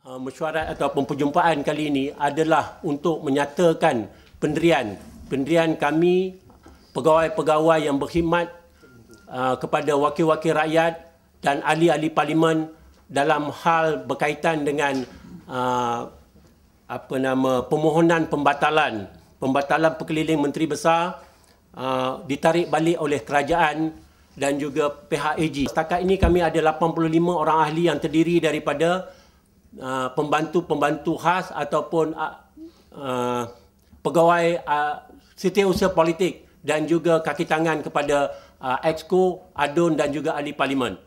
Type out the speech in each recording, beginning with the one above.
Mesyuarat ataupun perjumpaan kali ini adalah untuk menyatakan pendirian kami, pegawai-pegawai yang berkhidmat kepada wakil-wakil rakyat dan ahli-ahli parlimen dalam hal berkaitan dengan permohonan pembatalan perkeliling Menteri Besar ditarik balik oleh kerajaan dan juga pihak AG. Setakat ini kami ada 85 orang ahli yang terdiri daripada pembantu-pembantu khas ataupun pegawai setiausaha politik dan juga kaki tangan kepada Exco, ADUN dan juga ahli parlimen.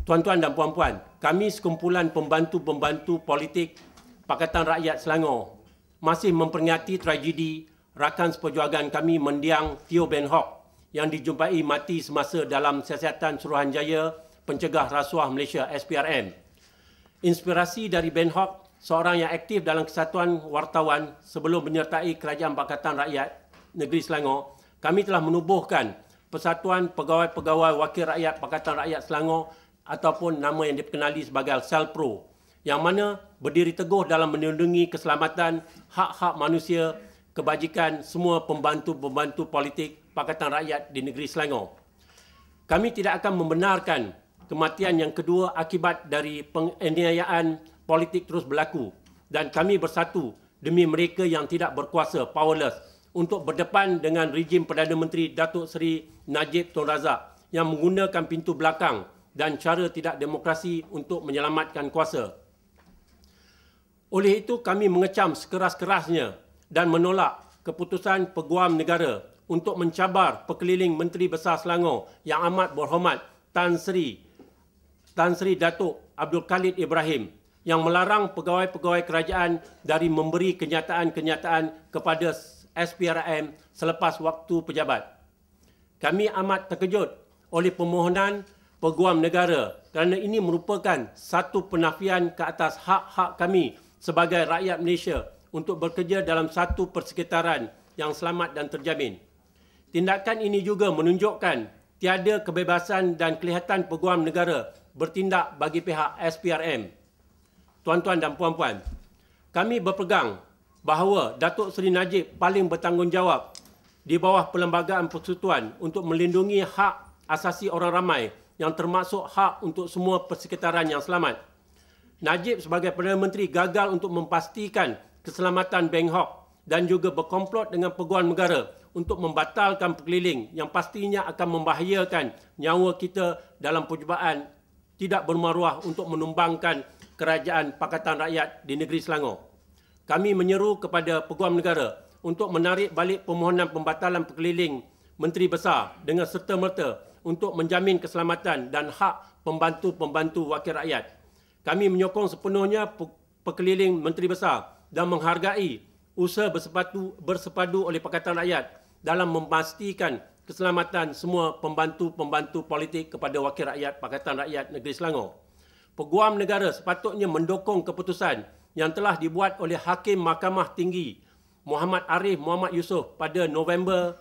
Tuan-tuan dan puan-puan, kami sekumpulan pembantu-pembantu politik Pakatan Rakyat Selangor masih memperingati tragedi rakan seperjuangan kami mendiang Teo Ben Hock yang dijumpai mati semasa dalam siasatan Suruhanjaya Pencegah Rasuah Malaysia SPRM. Inspirasi dari Ben Hock, seorang yang aktif dalam Kesatuan Wartawan sebelum menyertai Kerajaan Pakatan Rakyat Negeri Selangor, kami telah menubuhkan Persatuan Pegawai-Pegawai Wakil Rakyat Pakatan Rakyat Selangor ataupun nama yang dikenali sebagai Selpro, yang mana berdiri teguh dalam melindungi keselamatan, hak-hak manusia, kebajikan semua pembantu-pembantu politik Pakatan Rakyat di negeri Selangor. Kami tidak akan membenarkan kematian yang kedua akibat dari penganiayaan politik terus berlaku dan kami bersatu demi mereka yang tidak berkuasa, powerless, untuk berdepan dengan rejim Perdana Menteri Datuk Seri Najib Tun Razak yang menggunakan pintu belakang dan cara tidak demokrasi untuk menyelamatkan kuasa. Oleh itu, kami mengecam sekeras-kerasnya dan menolak keputusan Peguam Negara untuk mencabar Pekeliling Menteri Besar Selangor yang amat berhormat Tan Sri Datuk Abdul Khalid Ibrahim yang melarang pegawai-pegawai kerajaan dari memberi kenyataan-kenyataan kepada SPRM selepas waktu pejabat. Kami amat terkejut oleh permohonan Peguam Negara kerana ini merupakan satu penafian ke atas hak-hak kami sebagai rakyat Malaysia untuk bekerja dalam satu persekitaran yang selamat dan terjamin. Tindakan ini juga menunjukkan tiada kebebasan dan kelihatan Peguam Negara bertindak bagi pihak SPRM. Tuan-tuan dan puan-puan, kami berpegang bahawa Datuk Seri Najib paling bertanggungjawab di bawah Perlembagaan Persekutuan untuk melindungi hak asasi orang ramai yang termasuk hak untuk semua persekitaran yang selamat. Najib sebagai Perdana Menteri gagal untuk memastikan keselamatan Ben Hock dan juga berkomplot dengan Peguam Negara untuk membatalkan pekeliling yang pastinya akan membahayakan nyawa kita dalam percubaan tidak bermaruah untuk menumbangkan kerajaan Pakatan Rakyat di negeri Selangor. Kami menyeru kepada Peguam Negara untuk menarik balik permohonan pembatalan pekeliling Menteri Besar dengan serta-merta untuk menjamin keselamatan dan hak pembantu-pembantu wakil rakyat. Kami menyokong sepenuhnya pekeliling Menteri Besar dan menghargai usaha bersepadu oleh Pakatan Rakyat dalam memastikan keselamatan semua pembantu-pembantu politik kepada wakil rakyat Pakatan Rakyat Negeri Selangor. Peguam Negara sepatutnya mendukung keputusan yang telah dibuat oleh Hakim Mahkamah Tinggi Muhammad Arif Muhammad Yusof pada November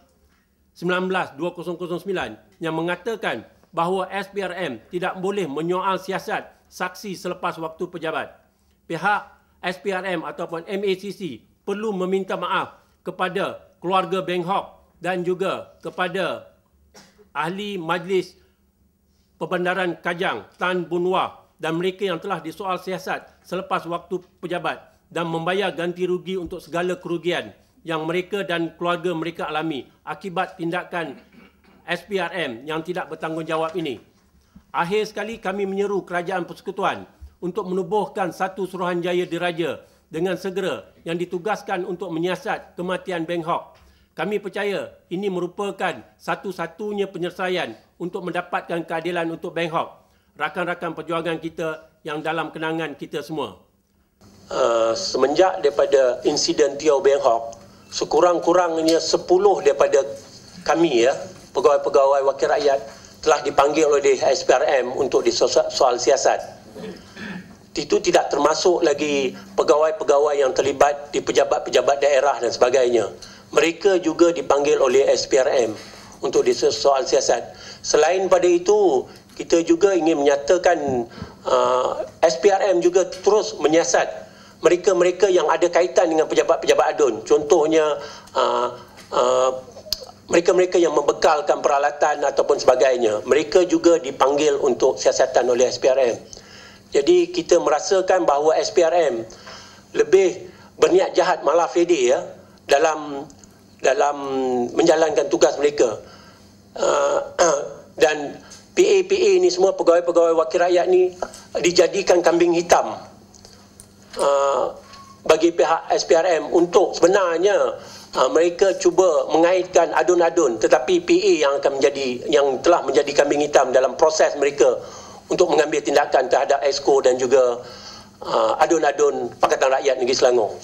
19, 2009 yang mengatakan bahawa SPRM tidak boleh menyoal siasat saksi selepas waktu pejabat. Pihak SPRM ataupun MACC perlu meminta maaf kepada keluarga Ben Hock dan juga kepada ahli Majlis Perbendaharaan Kajang Tan Bun Wah dan mereka yang telah disoal siasat selepas waktu pejabat dan membayar ganti rugi untuk segala kerugian yang mereka dan keluarga mereka alami akibat tindakan SPRM yang tidak bertanggungjawab ini. Akhir sekali, kami menyeru Kerajaan Persekutuan untuk menubuhkan satu Suruhanjaya Diraja dengan segera yang ditugaskan untuk menyiasat kematian Ben Hock. Kami percaya ini merupakan satu-satunya penyelesaian untuk mendapatkan keadilan untuk Ben Hock, rakan-rakan perjuangan kita yang dalam kenangan kita semua. Semenjak daripada insiden Teo Ben Hock, sekurang-kurangnya 10 daripada kami, pegawai-pegawai wakil rakyat telah dipanggil oleh SPRM untuk disoal siasat. Itu tidak termasuk lagi pegawai-pegawai yang terlibat di pejabat-pejabat daerah dan sebagainya. Mereka juga dipanggil oleh SPRM untuk disoal siasat. Selain pada itu, kita juga ingin menyatakan SPRM juga terus menyiasat mereka-mereka yang ada kaitan dengan pejabat-pejabat ADUN. Contohnya mereka-mereka yang membekalkan peralatan ataupun sebagainya. Mereka juga dipanggil untuk siasatan oleh SPRM. Jadi kita merasakan bahawa SPRM lebih berniat jahat malah Fede ya dalam menjalankan tugas mereka. Dan PA ni semua pegawai-pegawai wakil rakyat ni dijadikan kambing hitam bagi pihak SPRM untuk sebenarnya mereka cuba mengaitkan adun-adun, tetapi PA yang telah menjadi kambing hitam dalam proses mereka untuk mengambil tindakan terhadap Exco dan juga adun-adun Pakatan Rakyat Negeri Selangor.